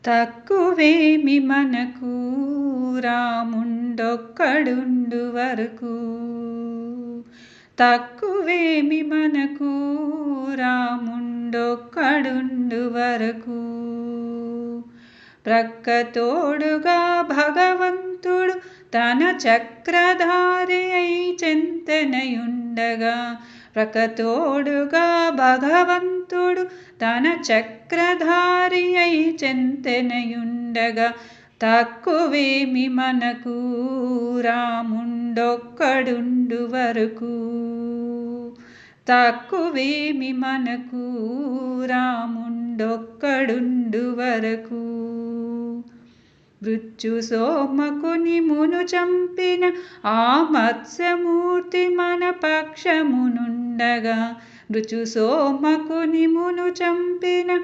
తక్కువేమి మనకు రాముండొక్కడుండు వరకు. తక్కువేమి మనకు రాముండొక్కడుండు వరకు. ప్రక్కతోడుగా భగవంతుడు తన చక్రధారి అయి చెంతనయుండగా. ప్రక్కతోడుగా భగవంతుడు తన చక్రధారి అయి చెంతనయుండగా. తక్కువేమి మనకు రాముండొక్కడుండు వరకు. తక్కువేమి మనకు రాముండొక్కడుండు వరకు. మృత్యు సోమకుని మును చంపిన ఆ మత్స్యమూర్తి మన పక్షమునుండగా. మృత్యు సోమకుని మును చంపిన